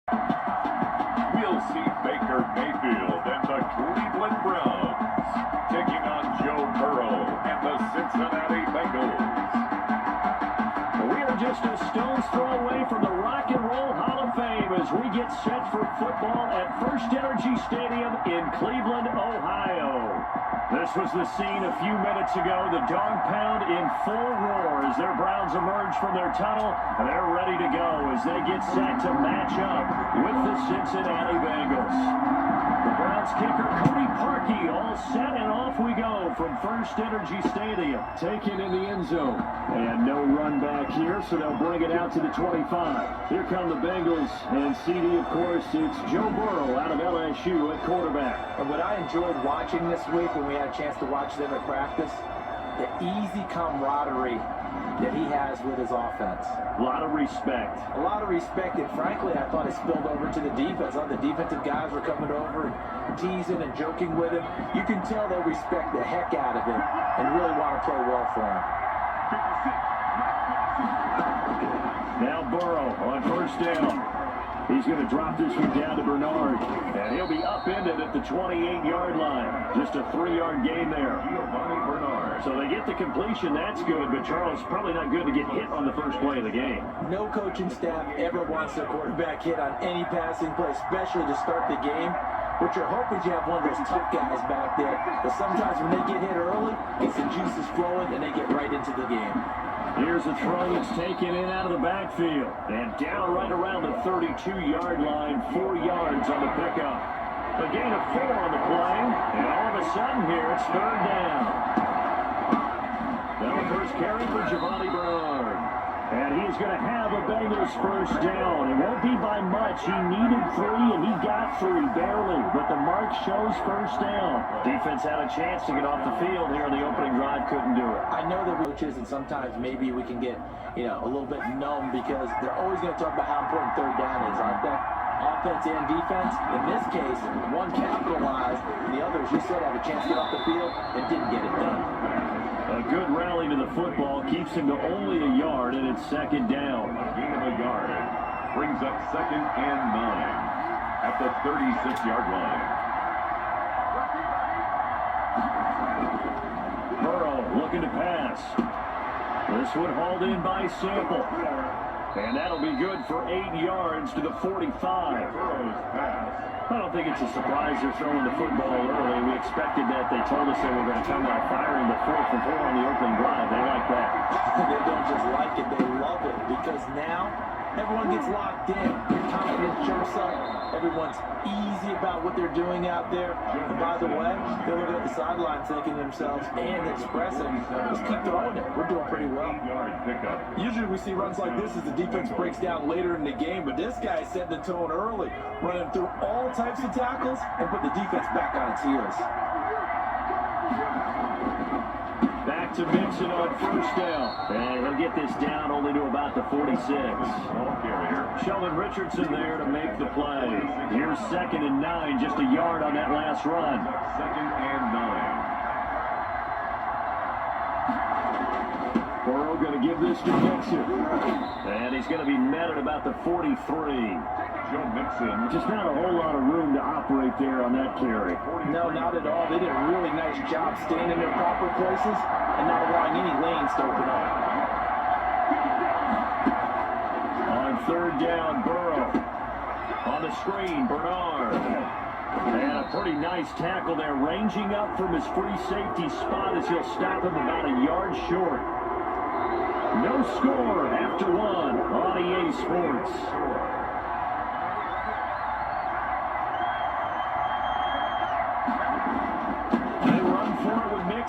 We'll see Baker Mayfield and the Cleveland Browns taking on Joe Burrow and the Cincinnati Bengals. We are just a stone's throw away from the Rock and Roll Hall of Fame as we get set for football at First Energy Stadium in Cleveland, Ohio. This was the scene a few minutes ago. The dog pound in full roar as their Browns emerge from their tunnel. And they're ready to go as they get set to match up with the Cincinnati Bengals. The Browns kicker Cody Parkey all set, and off we go from First Energy Stadium. Taken in the end zone. And no run back here, so they'll bring it out to the 25. Here come the Bengals, and CD, of course, it's Joe Burrow out of LSU at quarterback. And what I enjoyed watching this week when we had a chance to watch them at practice, the easy camaraderie that he has with his offense. A lot of respect. A lot of respect, and frankly, I thought it spilled over to the defense. All the defensive guys were coming over and teasing and joking with him. You can tell they respect the heck out of him and really want to play well for him. Now Burrow on first down. He's going to drop this one down to Bernard, and he'll be upended at the 28-yard line. Just a 3-yard gain there. So they get the completion. That's good, but Charles, probably not good to get hit on the first play of the game. No coaching staff ever wants their quarterback hit on any passing play, especially to start the game. What you're hoping is you have one of those tough guys back there. But sometimes when they get hit early, it's the juices flowing, and they get right into the game. Here's a throw that's taken in out of the backfield. And down right around the 32-yard line, 4 yards on the pickup. A gain of 4 on the play. And all of a sudden here, it's third down. Now the first carry for Giovanni Bernard. And he's going to have a Bengals first down. It won't be by much. He needed 3, and he got 3, barely. But the mark shows first down. Defense had a chance to get off the field here on the opening drive. Couldn't do it. I know that coaches, and sometimes maybe we can get, a little bit numb because they're always going to talk about how important third down is, aren't they? Offense and defense. In this case, one capitalized, and the others, you said, had a chance to get off the field and didn't get it done. A good rally to the football keeps him to only a yard, and it's second down. A gain of a yard brings up 2nd and 9 at the 36-yard line. Burrow looking to pass. This one hauled in by Sample. And that'll be good for 8 yards to the 45. Burrow's pass. I don't think it's a surprise they're throwing the football early. We expected that. They told us they were going to come out firing the 4th and 4 on the opening drive. They like that. They don't just like it, they love it, because now everyone gets locked in. Confidence jumps up. Everyone's easy about what they're doing out there. And by the way, they're looking at the sideline thinking to themselves and expressing, let's keep throwing it. We're doing pretty well. Usually we see runs like this as the defense breaks down later in the game, but this guy set the tone early, running through all types of tackles and put the defense back on its heels. Back to Mixon on first down. And he'll get this down only to about the 46. Sheldon Richardson there to make the play. Here's 2nd and 9, just a yard on that last run. 2nd and 9. Burrow going to give this to Mixon. And he's going to be met at about the 43. Joe Mixon. Just not a whole lot of room to operate there on that carry. No, not at all. They did a really nice job staying in their proper places and not allowing any lanes to open up. On third down, Burrow. On the screen, Bernard. And a pretty nice tackle there, ranging up from his free safety spot as he'll stop him about a yard short. No score after 1 on EA Sports.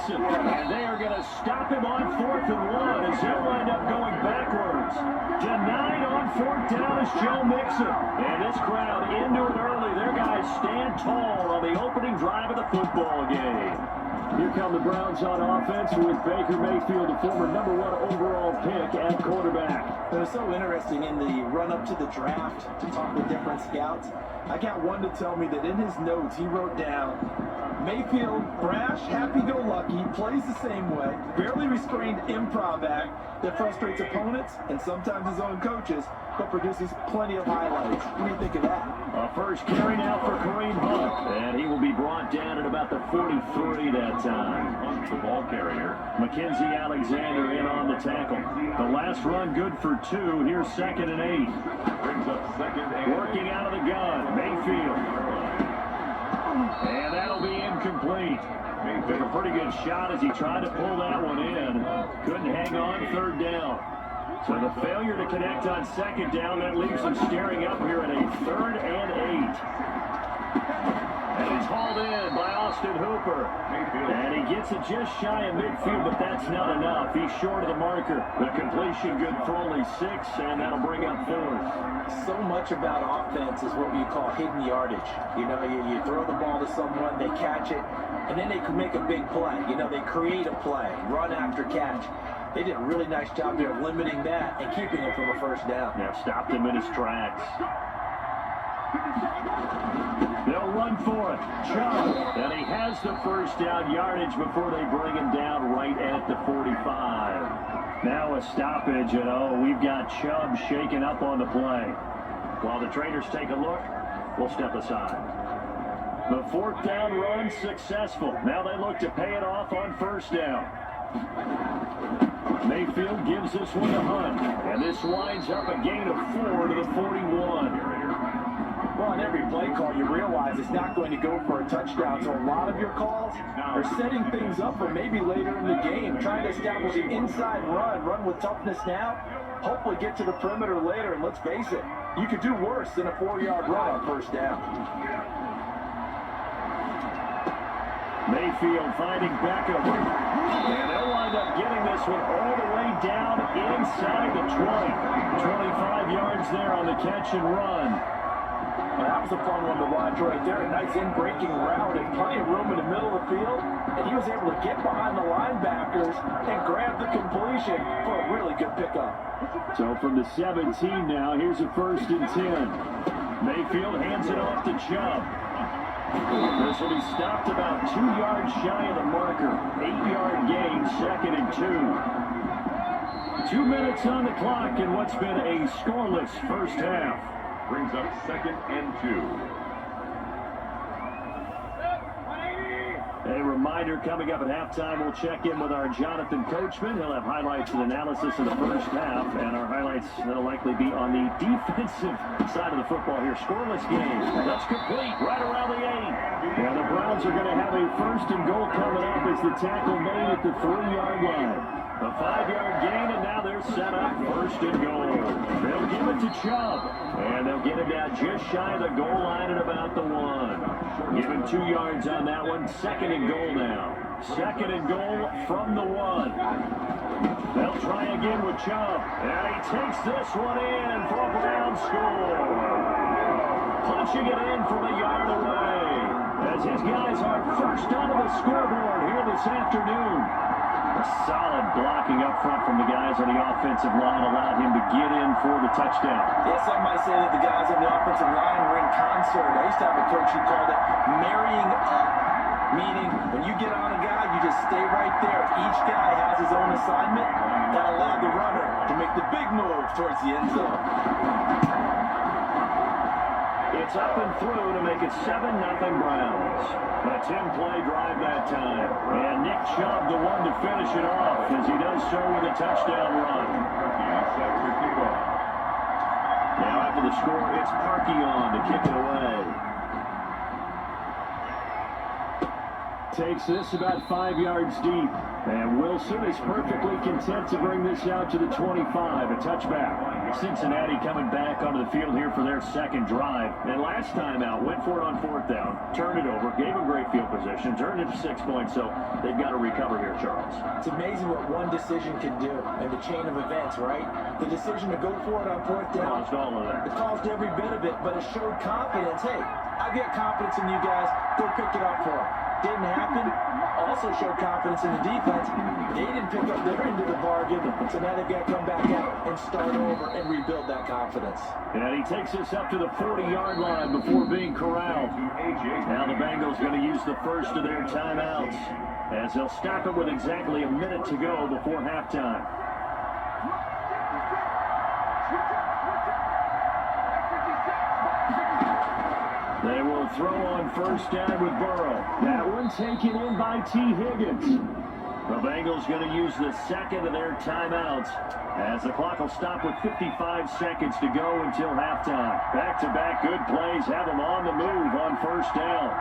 And they are going to stop him on 4th and 1 as he'll wind up going backwards. Denied on 4th down is Joe Mixon. And this crowd into it early. Their guys stand tall on the opening drive of the football game. Here come the Browns on offense with Baker Mayfield, the former #1 overall pick at quarterback. It was so interesting in the run-up to the draft to talk with different scouts. I got one to tell me that in his notes he wrote down, Mayfield, brash, happy-go-lucky, plays the same way, barely restrained improv act that frustrates opponents and sometimes his own coaches, but produces plenty of highlights. What do you think of that? A first carry now for Kareem Hunt, and he will be brought down at about the 43 that time. Hunt's the ball carrier. Mackenzie Alexander in on the tackle. The last run good for 2. Here's 2nd and 8. Brings up 2nd and 8. Working out of the gun, Mayfield. And that'll be incomplete. Took a pretty good shot as he tried to pull that one in. Couldn't hang on 3rd down. So the failure to connect on 2nd down, that leaves him staring up here at a 3rd and 8. And he's hauled in by Austin Hooper. And he gets it just shy of midfield, but that's not enough. He's short of the marker. The completion good for only 6, and that'll bring up 4th. So much about offense is what we call hidden yardage. You know, you throw the ball to someone, they catch it, and then they can make a big play. You know, they create a play, run after catch. They did a really nice job there of limiting that and keeping him from a 1st down. Yeah, stopped him in his tracks. They'll run for it. Chubb. And he has the 1st down yardage before they bring him down right at the 45. Now a stoppage, and we've got Chubb shaken up on the play. While the trainers take a look, we'll step aside. The 4th down run successful. Now they look to pay it off on 1st down. Mayfield gives this one to Hunt, and this winds up a gain of 4 to the 41. Well, on every play call, you realize it's not going to go for a touchdown, so a lot of your calls are setting things up for maybe later in the game, trying to establish an inside run with toughness now, hopefully get to the perimeter later, and let's face it, you could do worse than a 4-yard run on 1st down. Mayfield finding Beckham. And they'll wind up getting this one all the way down inside the 20. 25 yards there on the catch and run. Well, that was a fun one to watch right there. A nice in-breaking route and plenty of room in the middle of the field. And he was able to get behind the linebackers and grab the completion for a really good pickup. So from the 17 now, here's a 1st and 10. Mayfield hands it off to Chubb. This will be stopped about 2 yards shy of the marker. 8-yard gain, 2nd and 2. 2 minutes on the clock in what's been a scoreless 1st half. Brings up 2nd and 2. A reminder coming up at halftime, we'll check in with our Jonathan Coachman. He'll have highlights and analysis of the 1st half, and our highlights will likely be on the defensive side of the football here. Scoreless game. That's complete right around the 8. And the Browns are going to have a 1st and goal coming up as the tackle made at the 3-yard line. A 5-yard gain, and now they're set up 1st and goal. They'll give it to Chubb, and they'll get him down just shy of the goal line at about the 1. Give him 2 yards on that one. 2nd and goal now. 2nd and goal from the 1. They'll try again with Chubb, and he takes this one in for a Brown score. Punching it in from a yard away as his guys are first onto the scoreboard here this afternoon. A solid blocking up front from the guys on the offensive line allowed him to get in for the touchdown. Yeah, some might say that the guys on the offensive line were in concert. I used to have a coach who called it marrying up, meaning when you get on a guy, you just stay right there. Each guy has his own assignment that allowed the runner to make the big move towards the end zone. It's up and through to make it 7-0 Browns. A 10-play drive that time. And Nick Chubb, the one to finish it off, as he does so with a touchdown run. Now after the score, it's Parkey on to kick it away. Takes this about 5 yards deep. And Wilson is perfectly content to bring this out to the 25. A touchback. Cincinnati coming back onto the field here for their 2nd drive. And last time out, went for it on 4th down, turned it over, gave them great field position, turned it to 6 points. So they've got to recover here, Charles. It's amazing what one decision can do in the chain of events, right? The decision to go for it on 4th down. Caused all of that. It caused every bit of it, but it showed confidence. Hey, I've got confidence in you guys. Go pick it up for them. Didn't happen. Also showed confidence in the defense. They didn't pick up their end of the bargain, so now they've got to come back out and start over and rebuild that confidence. And he takes us up to the 40-yard line before being corralled. Now the Bengals going to use the first of their timeouts as they'll stop it with exactly a minute to go before halftime. to throw on first down with Burrow. That one taken in by T. Higgins. The Bengals going to use the second of their timeouts as the clock will stop with 55 seconds to go until halftime. Back-to-back good plays have them on the move on first down.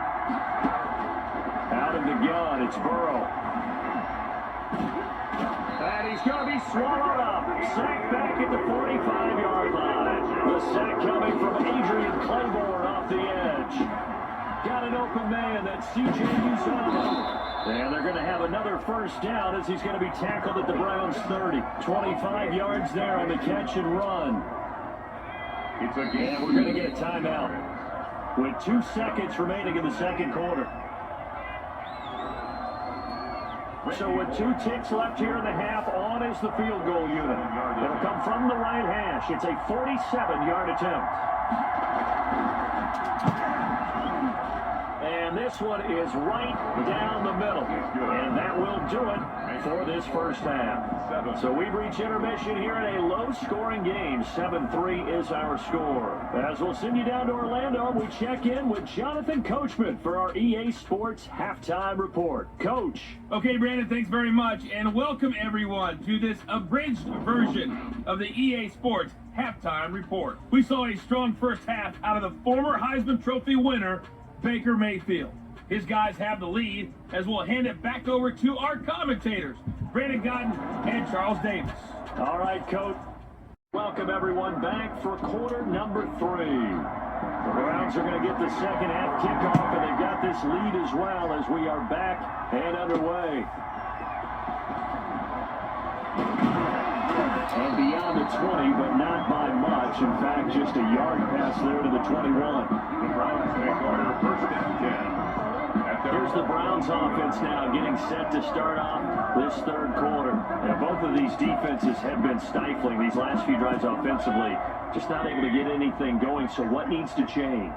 Out of the gun, it's Burrow. And he's going to be swallowed up. Sacked back at the 45-yard line. The sack coming from Adrian Claiborne off the edge. Got an open man, that's C.J. Uzomah. And they're going to have another first down as he's going to be tackled at the Browns' 30. 25 yards there on the catch and run. It's a game. And we're going to get a timeout with 2 seconds remaining in the second quarter. So with 2 ticks left here in the half, on is the field goal unit. It'll come from the right hash. It's a 47-yard attempt. And this one is right down the middle. And that will do it for this first half. So we've reached intermission here in a low-scoring game. 7-3 is our score. As we'll send you down to Orlando, we check in with Jonathan Coachman for our EA Sports Halftime Report. Coach. Okay, Brandon, thanks very much. And welcome, everyone, to this abridged version of the EA Sports Halftime Report. We saw a strong first half out of the former Heisman Trophy winner, Baker Mayfield. His guys have the lead as we'll hand it back over to our commentators, Brandon Godden and Charles Davis. All right, Coach. Welcome, everyone, back for quarter number 3. The Browns are going to get the second half kickoff, and they've got this lead as well as we are back and underway. And beyond the 20, but not by much. In fact, just a yard pass there to the 21. The Browns take order first and 10. Here's the Browns offense now getting set to start off this third quarter. And both of these defenses have been stifling these last few drives offensively. Just not able to get anything going. So what needs to change?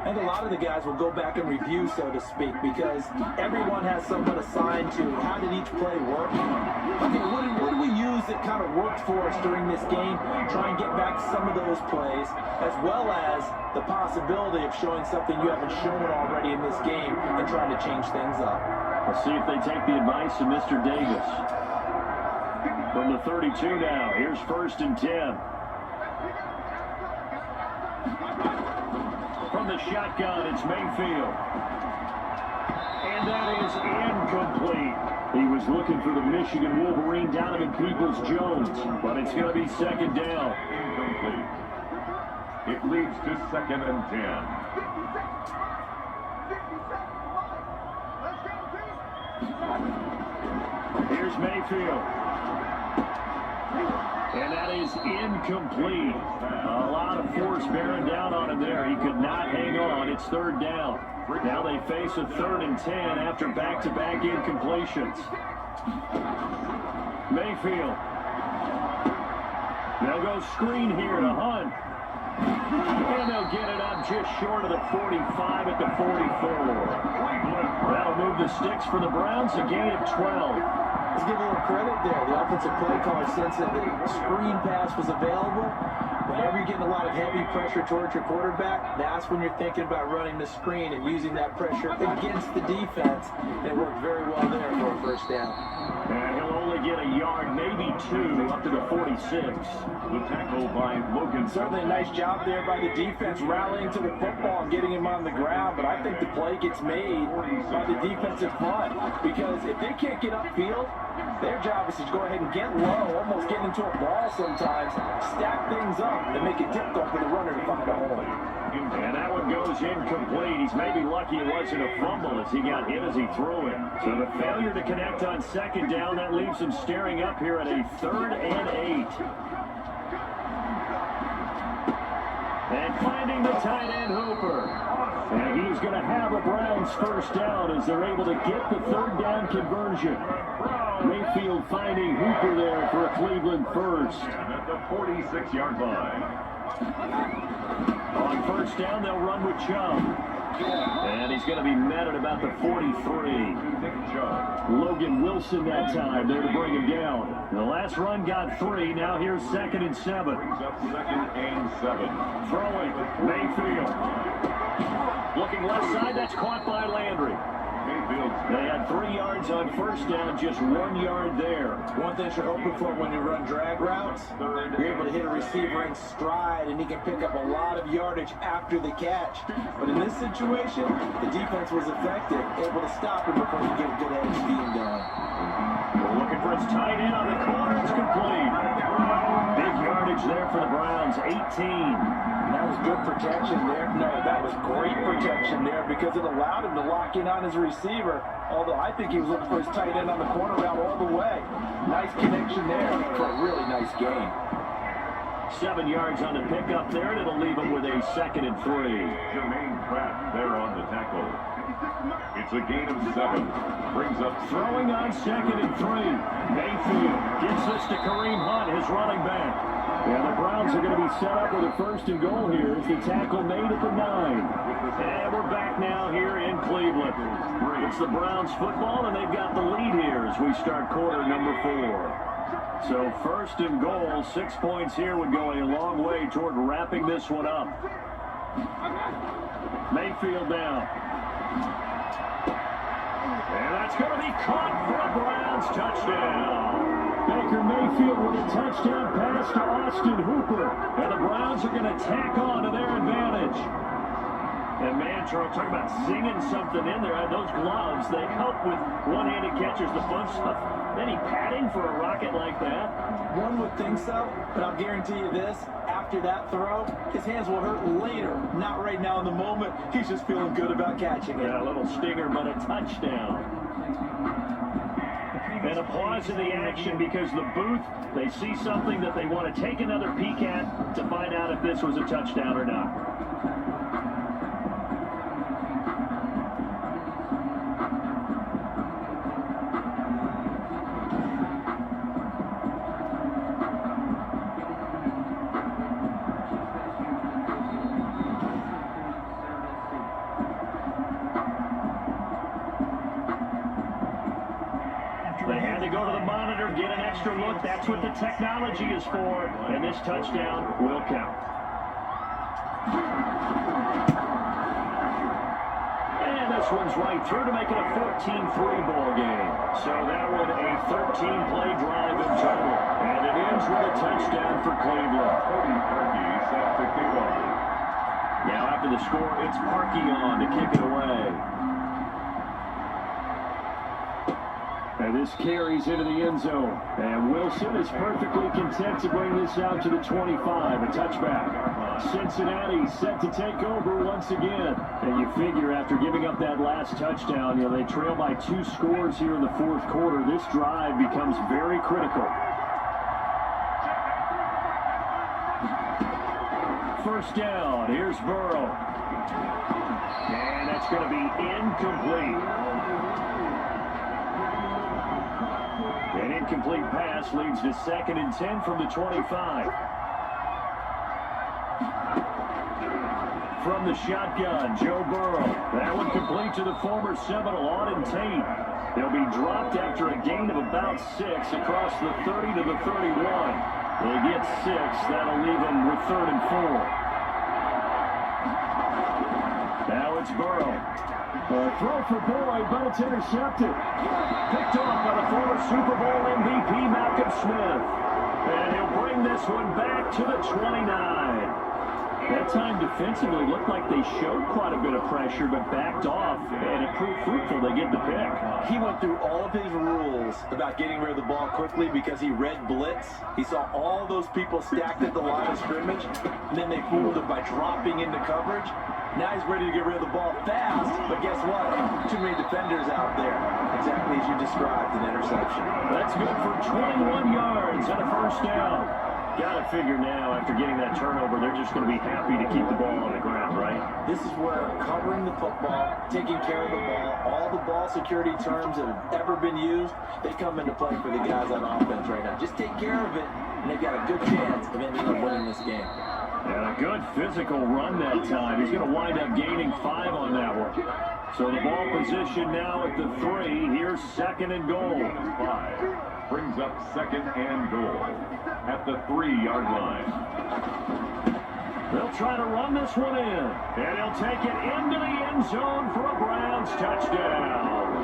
And a lot of the guys will go back and review, so to speak, because everyone has someone assigned to how did each play work. Okay, what did we use that kind of worked for us during this game? Try and get back some of those plays, as well as the possibility of showing something you haven't shown already in this game and trying to change things up. Let's see if they take the advice of Mr. Davis. From the 32 now, here's first and 10. From the shotgun, it's Mayfield. And that is incomplete. He was looking for the Michigan Wolverine, Donovan Peoples-Jones, but it's going to be second down. Incomplete. It leads to second and 10. Here's Mayfield. And that is incomplete. A lot of force bearing down on him there. He could not hang on. It's third down. Now they face a 3rd and 10 after back-to-back incompletions. Mayfield. They'll go screen here to Hunt. And they'll get it up just short of the 45 at the 44. That'll move the sticks for the Browns, a gain of 12. Let's give a little credit there. The offensive play caller since that the screen pass was available. Whenever you're getting a lot of heavy pressure towards your quarterback, that's when you're thinking about running the screen and using that pressure against the defense. And it worked very well there for a first down. And he'll only get a yard, maybe 2, up to the 46. The tackle by Logan. Certainly a nice job there by the defense rallying to the football and getting him on the ground, but I think the play gets made by the defensive front, because if they can't get upfield, their job is to go ahead and get low, almost get into a ball sometimes, stack things up, and make it difficult for the runner to find a hole. And that one goes incomplete. He's maybe lucky it wasn't a fumble as he got hit as he threw it. So the failure to connect on second down, that leaves him staring up here at a 3rd and 8. And finding the tight end Hooper. And he's going to have a Browns first down as they're able to get the 3rd down conversion. Mayfield finding Hooper there for a Cleveland first. At the 46-yard line. On first down, they'll run with Chubb. And he's going to be met at about the 43. Logan Wilson that time there to bring him down. The last run got 3. Now here's 2nd and 7. Brings up 2nd and 7. Throwing Mayfield. Looking left. It's caught by Landry. Mayfield's They had 3 yards on first down, just 1 yard there. One thing you're hoping for when you run drag routes, you're able to hit a receiver in stride, and he can pick up a lot of yardage after the catch. But in this situation, the defense was effective, able to stop him before he get a good edge scheme going. We're looking for his tight end on the corner. It's complete. Big yardage there for the Browns, 18. That was good protection there. No, that was great protection there because it allowed him to lock in on his receiver. Although I think he was looking for his tight end on the corner route all the way. Nice connection there for a really nice game. 7 yards on the pickup there, and it'll leave him with a 2nd and 3. Jermaine Pratt there on the tackle. It's a gain of 7. Brings up Throwing on 2nd and 3. Mayfield gives this to Kareem Hunt, his running back. And the Browns are going to be set up with a 1st and goal here as the tackle made at the 9. And we're back now here in Cleveland. It's the Browns football, and they've got the lead here as we start quarter number 4. So 1st and goal, 6 points here would go a long way toward wrapping this one up. Mayfield down. And that's going to be caught for a Browns touchdown. Baker Mayfield with a touchdown pass to Austin Hooper. And the Browns are going to tack on to their advantage. And man, Charles, talking about singing something in there. Those gloves, they help with one-handed catchers, the fun stuff. Any padding for a rocket like that? One would think so, but I'll guarantee you this. After that throw, his hands will hurt later. Not right now in the moment. He's just feeling good about catching it. Yeah, a little stinger, but a touchdown. And a pause in the action because the booth, they see something that they want to take another peek at to find out if this was a touchdown or not. They had to go to the monitor, get an extra look. That's what the technology is for. And this touchdown will count. And this one's right through to make it a 14-3 ball game. So that one a 13-play drive in total. And it ends with a touchdown for Cleveland. Cody Parkey set to kick off. Now after the score, it's Parkey on to kick it away. And this carries into the end zone. And Wilson is perfectly content to bring this out to the 25, a touchback. Cincinnati set to take over once again. And you figure after giving up that last touchdown, they trail by 2 scores here in the 4th quarter. This drive becomes very critical. First down, here's Burrow. And that's going to be incomplete. An incomplete pass leads to 2nd and 10 from the 25. From the shotgun, Joe Burrow. That one complete to the former Seminole, Auden Tate. They'll be dropped after a gain of about 6 across the 30 to the 31. They get 6. That'll leave them with 3rd and 4. Now it's Burrow. A throw for Boyd, but it's intercepted. Picked off by the former Super Bowl MVP, Malcolm Smith. And he'll bring this one back to the 29. That time defensively looked like they showed quite a bit of pressure, but backed off, and it proved fruitful. They get the pick. He went through all of his rules about getting rid of the ball quickly because he read blitz. He saw all those people stacked at the line of scrimmage, and then they fooled him by dropping into coverage. Now he's ready to get rid of the ball fast, but guess what? Too many defenders out there. Exactly as you described, an interception. That's good for 21 yards and a first down. Got to figure now, after getting that turnover, they're just going to be happy to keep the ball on the ground, right? This is where covering the football, taking care of the ball, all the ball security terms that have ever been used, they come into play for the guys on offense right now. Just take care of it, and they've got a good chance of ending up winning this game. And a good physical run that time. He's going to wind up gaining 5 on that one. So the ball position now at the 3. Here's 2nd and goal. 5 brings up 2nd and goal at the 3-yard line. They'll try to run this one in. And he'll take it into the end end zone for a Browns touchdown.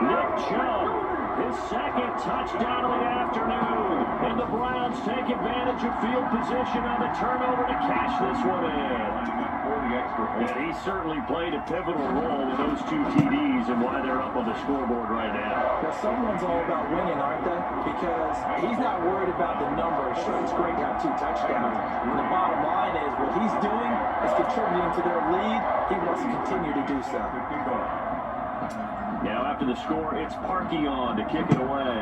Nick Chubb, his second touchdown of the afternoon. And the Browns take advantage of field position on the turnover to cash this one in. And he certainly played a pivotal role with those 2 TDs and why they're up on the scoreboard right now. Well, someone's all about winning, aren't they? Because he's not worried about the numbers. Sure, it's great to have 2 touchdowns. And the bottom line is what he's doing is contributing to their lead. He wants to continue to do so. Now after the score, it's Parkey on to kick it away.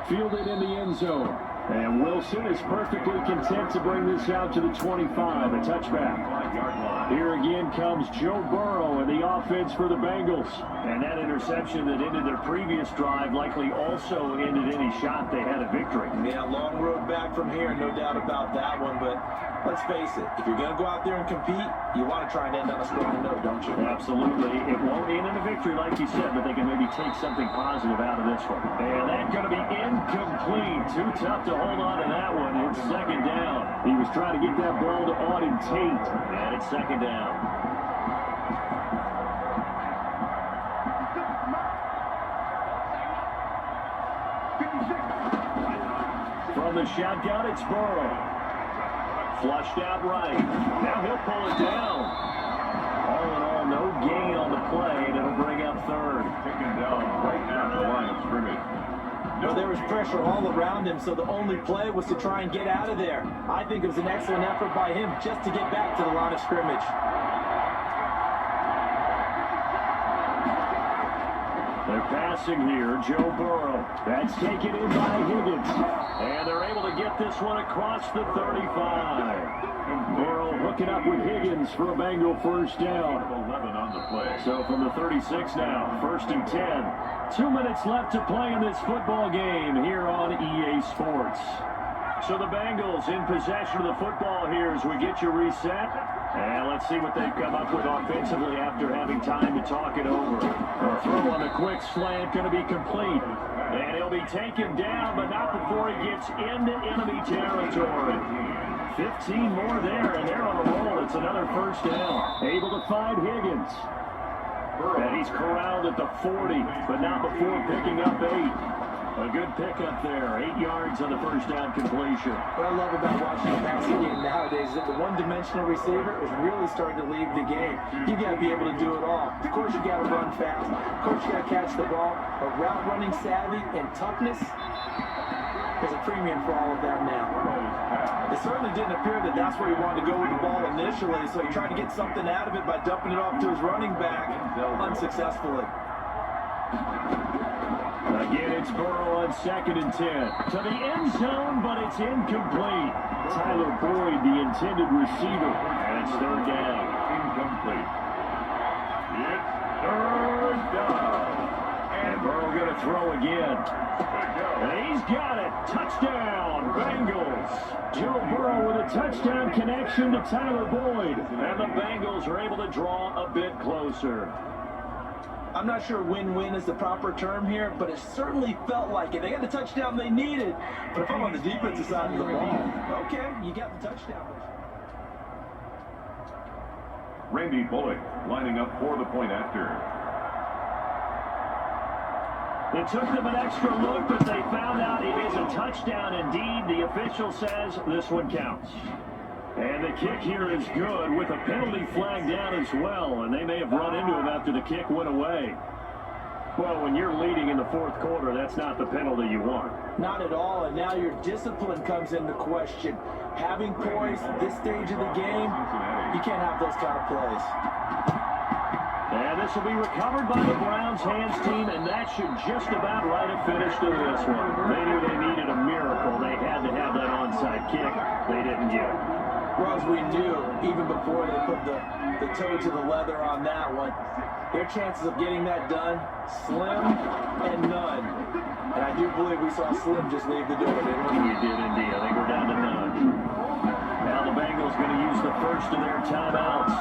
Fielded in the end zone. And Wilson is perfectly content to bring this out to the 25, a touchback. Here again comes Joe Burrow and the offense for the Bengals. And that interception that ended their previous drive likely also ended any shot they had at victory. Yeah, long road back from here, no doubt about that one. But let's face it, if you're going to go out there and compete, you want to try and end on a strong note, don't you? Absolutely. It won't end in a victory like you said, but they can maybe take something positive out of this one. And that's going to be incomplete. Too tough to hold on to that one. It's second down. He was trying to get that ball to Auden Tate, and it's second down. From the shotgun, it's Burrow. Flushed out right. Now he'll pull it down. All in all, no gain on the play, and it'll bring up third. Taken down right at the line of scrimmage. Well, there was pressure all around him, so the only play was to try and get out of there. I think it was an excellent effort by him just to get back to the line of scrimmage. They're passing here, Joe Burrow. That's taken in by Higgins. And they're able to get this one across the 35. Burrow hooking up with Higgins for a Bengal first down. 11 on the play. So from the 36 now, 1st and 10. 2 minutes left to play in this football game here on EA Sports. So the Bengals in possession of the football here as we get you reset. And let's see what they've come up with offensively after having time to talk it over. A throw on the quick slant going to be complete. And he'll be taken down, but not before he gets into enemy territory. 15 more there, and they're on a roll. It's another first down. Able to find Higgins. And he's corralled at the 40, but not before picking up 8. A good pickup there. 8 yards on the first down completion. What I love about watching the passing game nowadays is that the one-dimensional receiver is really starting to leave the game. You got to be able to do it all. Of course, you got to run fast. Of course, you got to catch the ball. But route running savvy and toughness, there's a premium for all of that now. It certainly didn't appear that that's where he wanted to go with the ball initially, so he tried to get something out of it by dumping it off to his running back unsuccessfully. Again, it's Burrow on 2nd and 10. To the end zone, but it's incomplete. Tyler Boyd, the intended receiver, and it's 3rd down. Incomplete. It's 3rd down. And Burrow going to throw again. And he's got it. Touchdown, Bengals. Joe Burrow with a touchdown connection to Tyler Boyd. And the Bengals are able to draw a bit closer. I'm not sure win-win is the proper term here, but it certainly felt like it. They got the touchdown they needed, but if I'm on the defensive side of the ball, okay, you got the touchdown. Randy Bullock lining up for the point after. It took them an extra look, but they found out it is a touchdown indeed. The official says this one counts. And the kick here is good with a penalty flag down as well, and they may have run into him after the kick went away. Well, when you're leading in the 4th quarter, that's not the penalty you want. Not at all, and now your discipline comes into question. Having poise at this stage of the game, you can't have those kind of plays. And this will be recovered by the Browns hands team, and that should just about write a finish to this one. They knew they needed a miracle. They had to have that onside kick. They didn't get it. Well, as we knew, even before they put the toe to the leather on that one, their chances of getting that done, slim and none. And I do believe we saw Slim just leave the door, didn't we? We did indeed. I think we're down to none. Now the Bengals going to use the first of their timeouts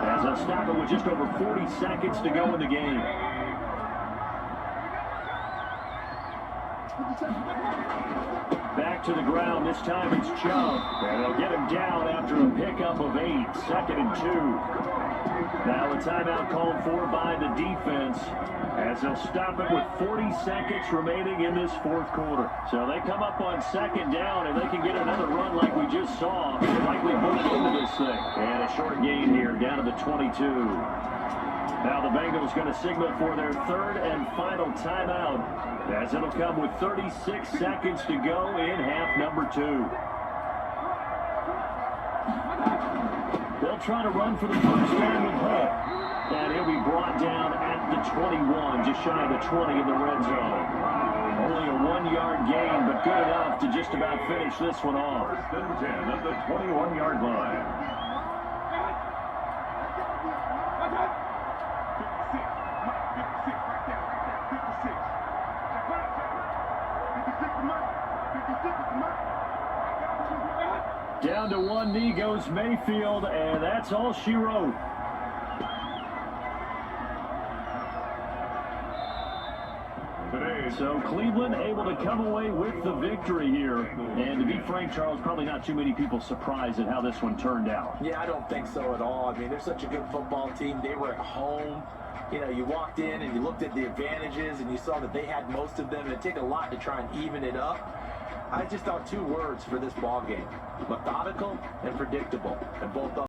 as they'll stop it with just over 40 seconds to go in the game. Back to the ground. This time it's Chubb. And they'll get him down after a pickup of 8. 2nd and 2. Now a timeout called for by the defense as they'll stop it with 40 seconds remaining in this 4th quarter. So they come up on 2nd down, and they can get another run like we just saw. They'll likely move into this thing. And a short gain here down to the 22. Now the Bengals going to signal for their 3rd and final timeout, as it'll come with 36 seconds to go in half number 2. They'll try to run for the first time with Hunt, and he'll be brought down at the 21, just shy of the 20 in the red zone. Only a 1-yard gain, but good enough to just about finish this one off. 1st and 10 at the 21-yard line. Down to one knee goes Mayfield, and that's all she wrote. So Cleveland able to come away with the victory here. And to be frank, Charles, probably not too many people surprised at how this one turned out. Yeah, I don't think so at all. I mean, they're such a good football team. They were at home. You know, you walked in and you looked at the advantages and you saw that they had most of them. It'd take a lot to try and even it up. I just thought 2 words for this ball game: methodical and predictable. And both of